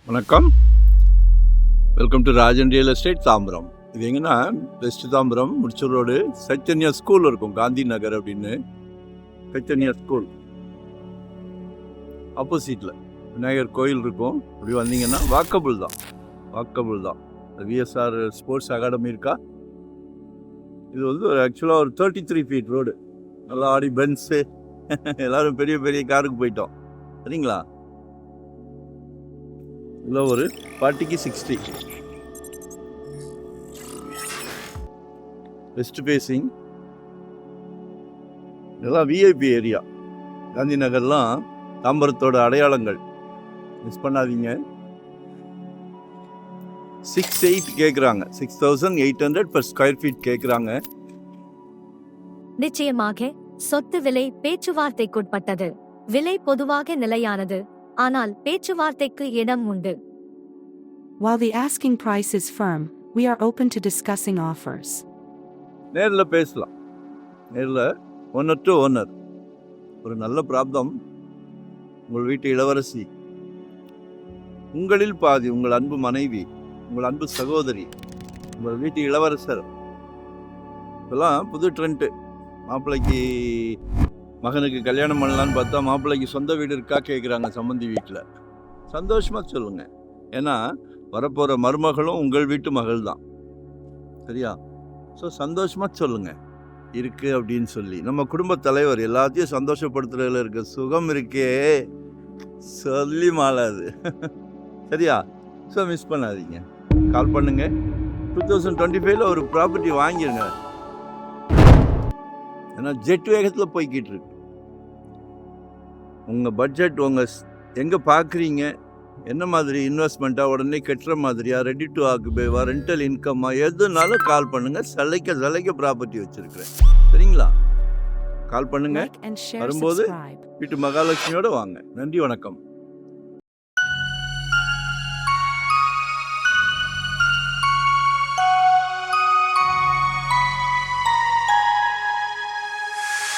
வணக்கம், welcome to Rajan real estate Tambaram. இது எங்கன்னா west Tambaram Mudichur road Chaitanya school இருக்கும், காந்தி நகர் அப்படின்னு. சைத்தன்யா ஸ்கூல் ஆப்போசிட்டில் விநாயகர் கோயில் இருக்கும். அப்படி வந்தீங்கன்னா வாக்கபிள் தான். விஎஸ்ஆர் ஸ்போர்ட்ஸ் அகாடமி இருக்கா. இது வந்து ஒரு ஆக்சுவலாக ஒரு 33 ஃபீட் ரோடு. நல்லா ஆடி பென்ஸு எல்லோரும் பெரிய பெரிய காருக்கு போயிட்டோம், சரிங்களா. இதில் ஒரு 40க்கு 60 வெஸ்ட் ஃபேஸிங். இதெல்லாம் விஐபி ஏரியா. காந்தி நகர்லாம் தாம்பரத்தோட அடையாளங்கள், மிஸ் பண்ணாதீங்க. 6,800 கேட்குறாங்க, 6,800 per ஸ்கொயர் ஃபீட் கேட்குறாங்க. நிச்சயமாக சொத்து விலை பேச்சுவார்த்தைக்குட்பட்டது. விலை பொதுவாக நிலையானது, ஆனால் பேச்சுவார்த்தைக்கு இடம் உண்டு. While the asking price is firm, we are open to discussing offers. நேரில் பேசலாம், நேரில் ஓனர் டு ஓனர். ஒரு நல்ல பிராப்தம். உங்கள் வீட்டு இளவரசி, உங்களில் பாதி உங்கள் அன்பு மனைவி, உங்கள் அன்பு சகோதரி, உங்கள் வீட்டு இளவரசர். இதெல்லாம் புது ட்ரெண்டு. மாப்பிள்ளைக்கு மகனுக்கு கல்யாணம் பண்ணலான்னு பார்த்தா மாப்பிள்ளைக்கு சொந்த வீடு இருக்கா கேட்குறாங்க சம்பந்தி வீட்டில். சந்தோஷமாக சொல்லுங்கள், ஏன்னா வரப்போகிற மருமகளும் உங்கள் வீட்டு மகள் தான், சரியா. ஸோ சந்தோஷமாக சொல்லுங்கள் இருக்குது அப்படின்னு சொல்லி. நம்ம குடும்ப தலைவர் எல்லாத்தையும் சந்தோஷப்படுத்துறதுல இருக்க சுகம் இருக்கே, சொல்லி மாளாது, சரியா. ஸோ மிஸ் பண்ணாதீங்க, கால் பண்ணுங்கள். 2025 ஒரு ப்ராப்பர்ட்டி வாங்கிடுங்க. ஏன்னா ஜெட் வேகத்தில் போய்கிட்டு இருக்கு. உங்கள் பட்ஜெட், உங்கள் எங்கே பார்க்குறீங்க, என்ன மாதிரி இன்வெஸ்ட்மெண்ட்டாக, உடனே கட்டுற மாதிரியா, ரெடி டு ஆக்குபேவா, ரெண்டல் இன்கம்மா, எதுனாலும் கால் பண்ணுங்கள். சலைக்க ப்ராப்பர்ட்டி வச்சுருக்கிறேன், சரிங்களா. கால் பண்ணுங்கள். வரும்போது வீட்டு மகாலட்சுமியோடு வாங்க. நன்றி, வணக்கம்.